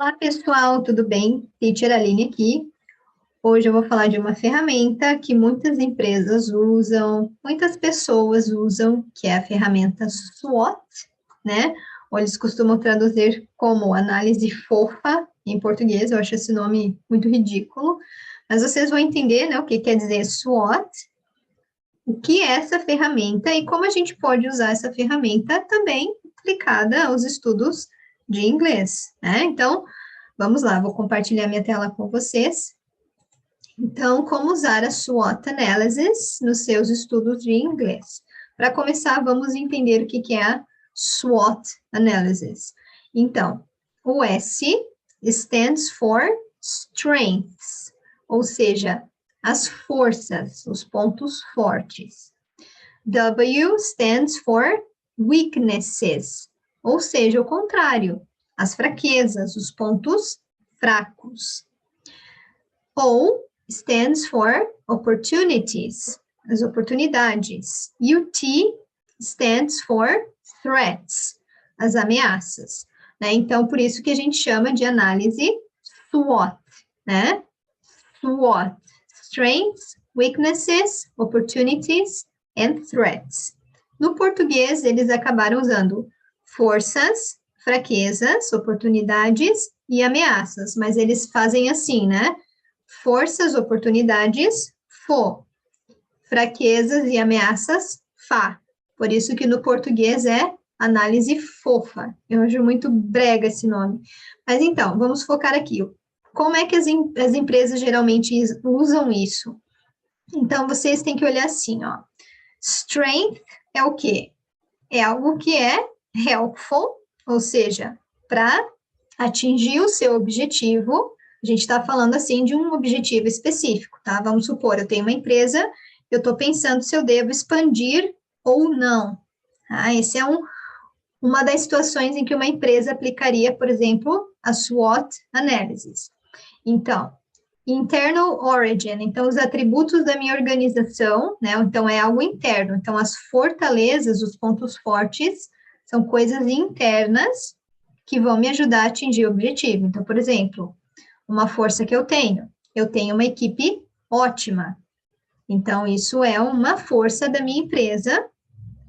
Olá, pessoal, tudo bem? Teacher Aline aqui. Hoje eu vou falar de uma ferramenta que muitas empresas usam, muitas pessoas usam, que é a ferramenta SWOT, né? Ou eles costumam traduzir como análise fofa em português, eu acho esse nome muito ridículo, mas vocês vão entender, né, o que quer dizer SWOT, o que é essa ferramenta e como a gente pode usar essa ferramenta também aplicada aos estudos de inglês, né? Então, vamos lá, vou compartilhar minha tela com vocês. Então, como usar a SWOT Analysis nos seus estudos de inglês? Para começar, vamos entender o que é a SWOT Analysis. Então, o S stands for Strengths, ou seja, as forças, os pontos fortes. W stands for Weaknesses, ou seja, o contrário, as fraquezas, os pontos fracos. O stands for opportunities, as oportunidades. E o T stands for threats, as ameaças. Né? Então, por isso que a gente chama de análise SWOT, né? SWOT, strengths, weaknesses, opportunities and threats. No português, eles acabaram usando forças, fraquezas, oportunidades e ameaças, mas eles fazem assim, né? Forças, oportunidades, FO. Fraquezas e ameaças, FA. Por isso que no português é análise fofa. Eu acho muito brega esse nome. Mas então, vamos focar aqui. Como é que as empresas geralmente usam isso? Então, vocês têm que olhar assim, ó. Strength é o quê? É algo que é helpful, ou seja, para atingir o seu objetivo. A gente está falando, assim, de um objetivo específico, tá? Vamos supor, eu tenho uma empresa, eu estou pensando se eu devo expandir ou não. Tá? Esse é uma das situações em que uma empresa aplicaria, por exemplo, a SWOT Analysis. Então, internal origin, então os atributos da minha organização, né? Então é algo interno. Então as fortalezas, os pontos fortes, são coisas internas que vão me ajudar a atingir o objetivo. Então, por exemplo, uma força que eu tenho uma equipe ótima. Então isso é uma força da minha empresa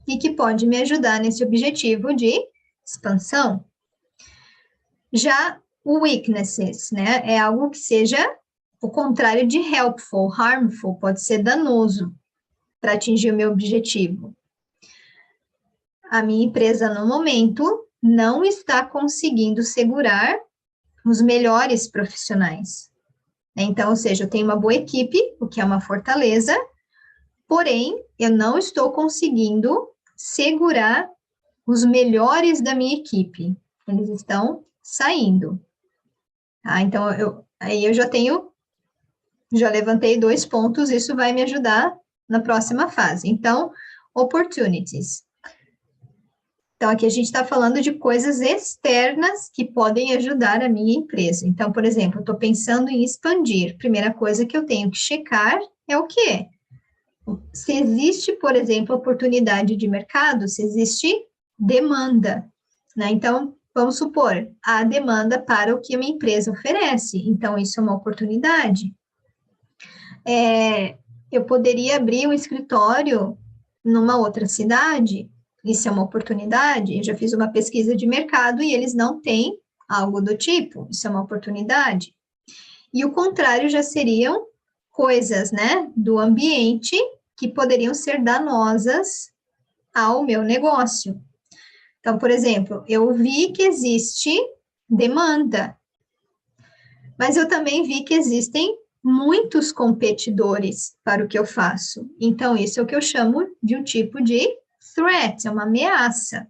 e que pode me ajudar nesse objetivo de expansão. Já o weaknesses, né? É algo que seja o contrário de helpful, harmful, pode ser danoso para atingir o meu objetivo. A minha empresa, no momento, não está conseguindo segurar os melhores profissionais. Então, ou seja, eu tenho uma boa equipe, o que é uma fortaleza, porém, eu não estou conseguindo segurar os melhores da minha equipe. Eles estão saindo. Tá? Então, aí eu já levantei 2 pontos, isso vai me ajudar na próxima fase. Então, opportunities. Então, aqui a gente está falando de coisas externas que podem ajudar a minha empresa. Então, por exemplo, eu estou pensando em expandir. Primeira coisa que eu tenho que checar é o quê? Se existe, por exemplo, oportunidade de mercado, se existe demanda, né? Então, vamos supor, há demanda para o que a minha empresa oferece. Então, isso é uma oportunidade. Eu poderia abrir um escritório numa outra cidade, isso é uma oportunidade. Eu já fiz uma pesquisa de mercado e eles não têm algo do tipo, isso é uma oportunidade. E o contrário já seriam coisas, né, do ambiente que poderiam ser danosas ao meu negócio. Então, por exemplo, eu vi que existe demanda, mas eu também vi que existem muitos competidores para o que eu faço. Então, isso é o que eu chamo de um tipo de threat, é uma ameaça.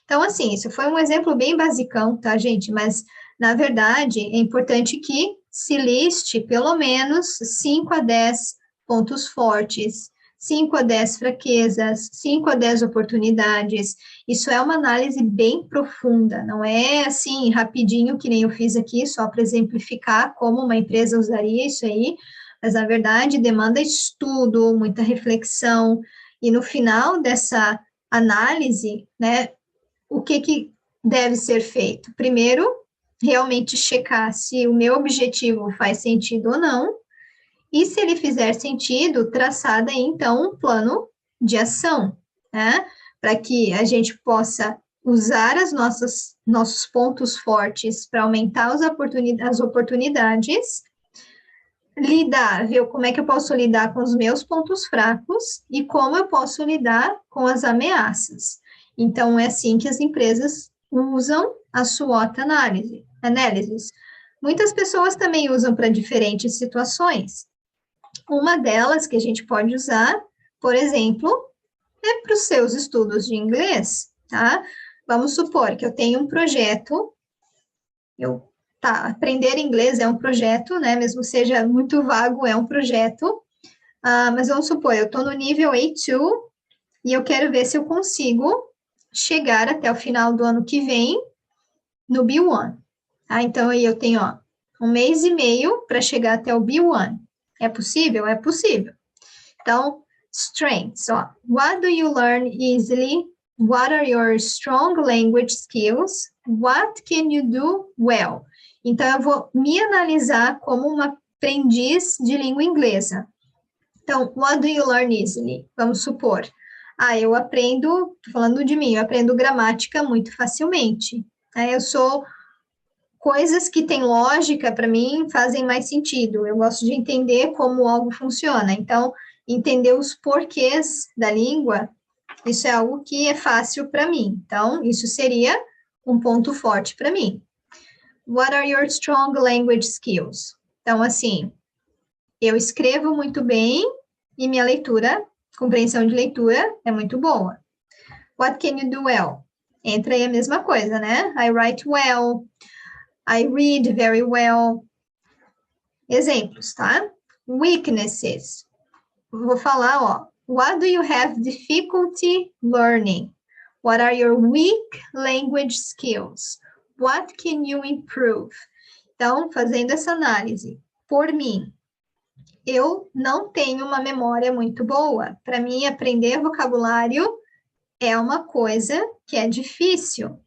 Então, assim, isso foi um exemplo bem basicão, tá, gente? Mas, na verdade, é importante que se liste pelo menos 5 a 10 pontos fortes, 5 a 10 fraquezas, 5 a 10 oportunidades. Isso é uma análise bem profunda, não é assim, rapidinho, que nem eu fiz aqui, só para exemplificar como uma empresa usaria isso aí, mas, na verdade, demanda estudo, muita reflexão, e no final dessa análise, né, o que deve ser feito? Primeiro, realmente checar se o meu objetivo faz sentido ou não, e se ele fizer sentido, traçar daí, então, um plano de ação, né? Para que a gente possa usar nossos pontos fortes para aumentar as oportunidades, ver como é que eu posso lidar com os meus pontos fracos e como eu posso lidar com as ameaças. Então, é assim que as empresas usam a SWOT análises. Muitas pessoas também usam para diferentes situações. Uma delas que a gente pode usar, por exemplo, é para os seus estudos de inglês, tá? Vamos supor que eu tenho um projeto, aprender inglês é um projeto, né? Mesmo seja muito vago, é um projeto. Mas vamos supor, eu estou no nível A2 e eu quero ver se eu consigo chegar até o final do ano que vem no B1. Tá? Então, aí eu tenho, 1 mês e meio para chegar até o B1. É possível? É possível. Então, strengths, what do you learn easily? What are your strong language skills? What can you do well? Então, eu vou me analisar como uma aprendiz de língua inglesa. Então, what do you learn easily? Vamos supor, eu aprendo, tô falando de mim, eu aprendo gramática muito facilmente. Coisas que têm lógica, para mim, fazem mais sentido. Eu gosto de entender como algo funciona. Então, entender os porquês da língua, isso é algo que é fácil para mim. Então, isso seria um ponto forte para mim. What are your strong language skills? Então, assim, eu escrevo muito bem e minha compreensão de leitura é muito boa. What can you do well? Entra aí a mesma coisa, né? I write well, I read very well. Exemplos, tá? Weaknesses. Vou falar, what do you have difficulty learning? What are your weak language skills? What can you improve? Então, fazendo essa análise, por mim, eu não tenho uma memória muito boa. Para mim, aprender vocabulário é uma coisa que é difícil.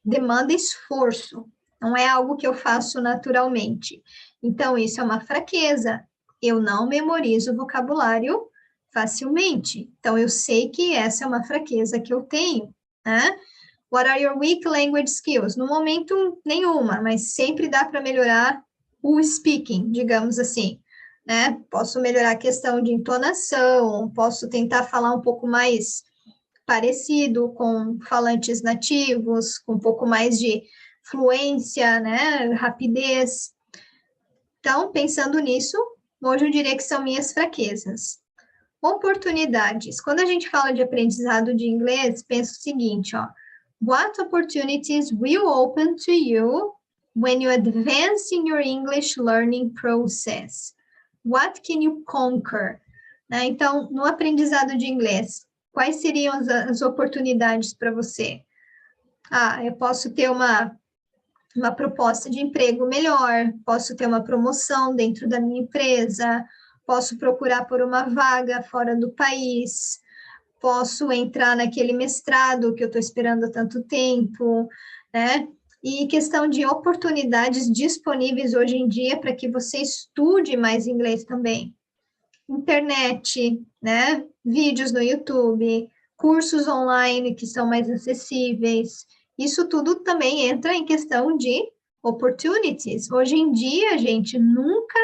Demanda esforço. Não é algo que eu faço naturalmente. Então, isso é uma fraqueza. Eu não memorizo vocabulário facilmente. Então, eu sei que essa é uma fraqueza que eu tenho, né? What are your weak language skills? No momento, nenhuma, mas sempre dá para melhorar o speaking, digamos assim, né? Posso melhorar a questão de entonação, posso tentar falar um pouco mais parecido com falantes nativos, com um pouco mais de fluência, né? Rapidez. Então, pensando nisso, hoje eu diria que são minhas fraquezas. Oportunidades. Quando a gente fala de aprendizado de inglês, pensa o seguinte, What opportunities will open to you when you advance in your English learning process? What can you conquer? Né? Então, no aprendizado de inglês, quais seriam as oportunidades para você? Eu posso ter uma proposta de emprego melhor, posso ter uma promoção dentro da minha empresa, posso procurar por uma vaga fora do país, posso entrar naquele mestrado que eu estou esperando há tanto tempo, né? E questão de oportunidades disponíveis hoje em dia para que você estude mais inglês também. Internet, né? Vídeos no YouTube, cursos online que são mais acessíveis. Isso tudo também entra em questão de opportunities. Hoje em dia, gente, nunca,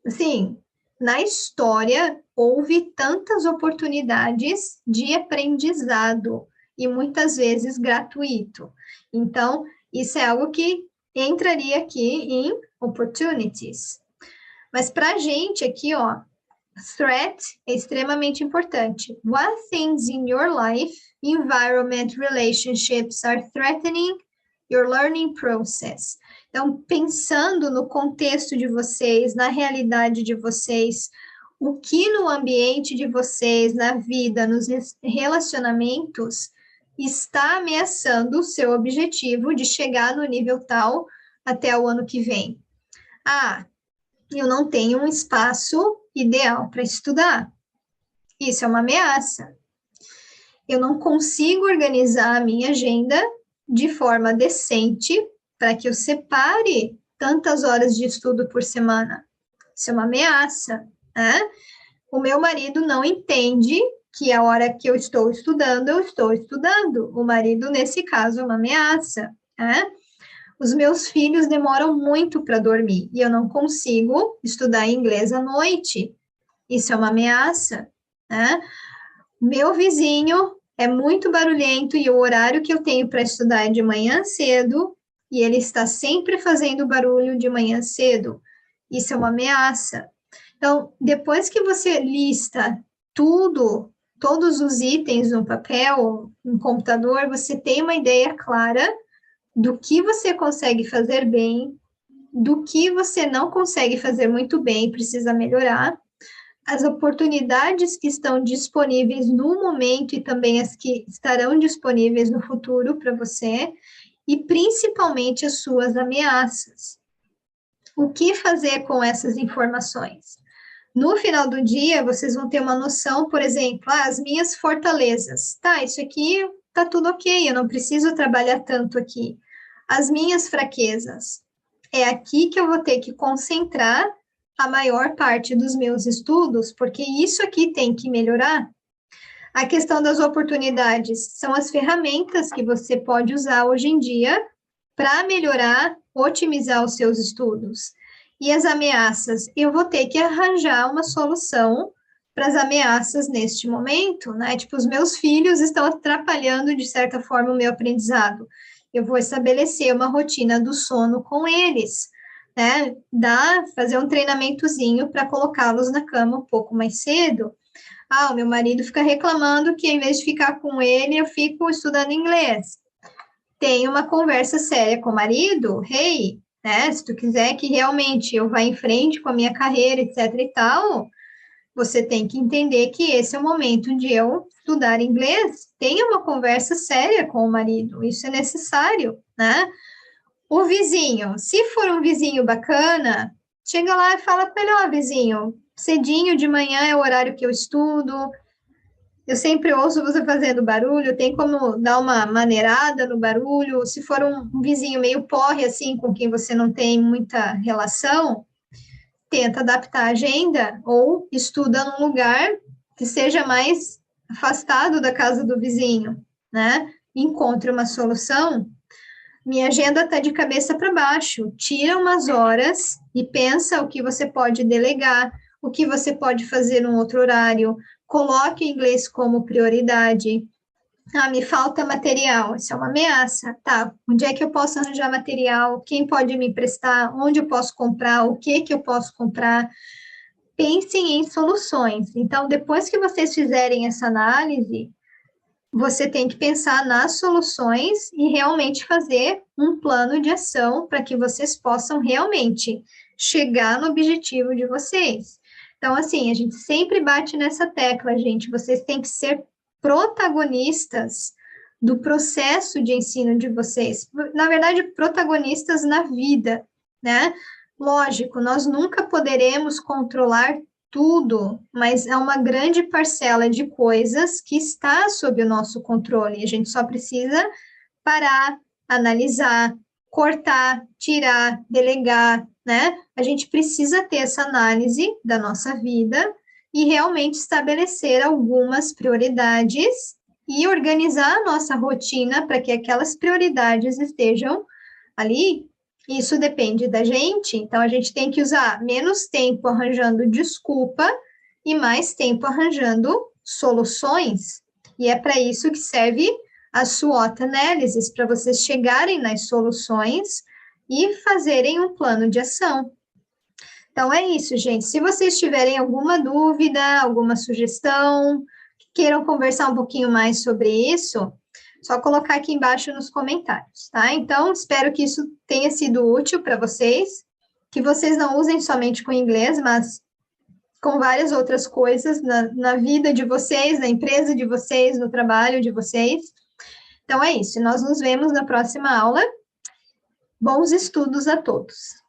assim, na história, houve tantas oportunidades de aprendizado e muitas vezes gratuito. Então, isso é algo que entraria aqui em opportunities. Mas para a gente aqui, threat é extremamente importante. What things in your life, environment, relationships are threatening your learning process? Então, pensando no contexto de vocês, na realidade de vocês, o que no ambiente de vocês, na vida, nos relacionamentos, está ameaçando o seu objetivo de chegar no nível tal até o ano que vem. Eu não tenho um espaço ideal para estudar. Isso é uma ameaça. Eu não consigo organizar a minha agenda de forma decente para que eu separe tantas horas de estudo por semana. Isso é uma ameaça, né? O meu marido não entende que a hora que eu estou estudando, eu estou estudando. O marido, nesse caso, é uma ameaça, né? Os meus filhos demoram muito para dormir e eu não consigo estudar inglês à noite. Isso é uma ameaça, né? Meu vizinho é muito barulhento e o horário que eu tenho para estudar é de manhã cedo e ele está sempre fazendo barulho de manhã cedo. Isso é uma ameaça. Então, depois que você lista tudo, todos os itens no papel, no computador, você tem uma ideia clara do que você consegue fazer bem, do que você não consegue fazer muito bem, precisa melhorar, as oportunidades que estão disponíveis no momento e também as que estarão disponíveis no futuro para você, e principalmente as suas ameaças. O que fazer com essas informações? No final do dia, vocês vão ter uma noção, por exemplo, as minhas fortalezas. Tá, isso aqui tá tudo ok, eu não preciso trabalhar tanto aqui. As minhas fraquezas. É aqui que eu vou ter que concentrar a maior parte dos meus estudos, porque isso aqui tem que melhorar. A questão das oportunidades são as ferramentas que você pode usar hoje em dia para melhorar, otimizar os seus estudos. E as ameaças, eu vou ter que arranjar uma solução para as ameaças neste momento, né? Tipo, os meus filhos estão atrapalhando, de certa forma, o meu aprendizado. Eu vou estabelecer uma rotina do sono com eles, né? Fazer um treinamentozinho para colocá-los na cama um pouco mais cedo. O meu marido fica reclamando que, em vez de ficar com ele, eu fico estudando inglês. Tem uma conversa séria com o marido, hey, né, se tu quiser que realmente eu vá em frente com a minha carreira, etc e tal, você tem que entender que esse é o momento de eu estudar inglês. Tenha uma conversa séria com o marido, isso é necessário, né? O vizinho, se for um vizinho bacana, chega lá e fala para ele, vizinho, cedinho de manhã é o horário que eu estudo, eu sempre ouço você fazendo barulho, tem como dar uma maneirada no barulho? Se for um vizinho meio porre, assim, com quem você não tem muita relação, tenta adaptar a agenda ou estuda num lugar que seja mais afastado da casa do vizinho, né? Encontre uma solução. Minha agenda está de cabeça para baixo. Tira umas horas e pensa o que você pode delegar, o que você pode fazer num outro horário. Coloque o inglês como prioridade. Me falta material. Isso é uma ameaça. Tá, onde é que eu posso arranjar material? Quem pode me emprestar? Onde eu posso comprar? O que eu posso comprar? Pensem em soluções. Então, depois que vocês fizerem essa análise, você tem que pensar nas soluções e realmente fazer um plano de ação para que vocês possam realmente chegar no objetivo de vocês. Então, assim, a gente sempre bate nessa tecla, gente, vocês têm que ser protagonistas do processo de ensino de vocês. Na verdade, protagonistas na vida, né? Lógico, nós nunca poderemos controlar tudo, mas é uma grande parcela de coisas que está sob o nosso controle. A gente só precisa parar, analisar, cortar, tirar, delegar, né? A gente precisa ter essa análise da nossa vida e realmente estabelecer algumas prioridades e organizar a nossa rotina para que aquelas prioridades estejam ali. Isso depende da gente, então a gente tem que usar menos tempo arranjando desculpa e mais tempo arranjando soluções. E é para isso que serve a SWOT Analysis, para vocês chegarem nas soluções e fazerem um plano de ação. Então é isso, gente. Se vocês tiverem alguma dúvida, alguma sugestão, queiram conversar um pouquinho mais sobre isso, só colocar aqui embaixo nos comentários, tá? Então, espero que isso tenha sido útil para vocês, que vocês não usem somente com inglês, mas com várias outras coisas na vida de vocês, na empresa de vocês, no trabalho de vocês. Então, é isso. Nós nos vemos na próxima aula. Bons estudos a todos!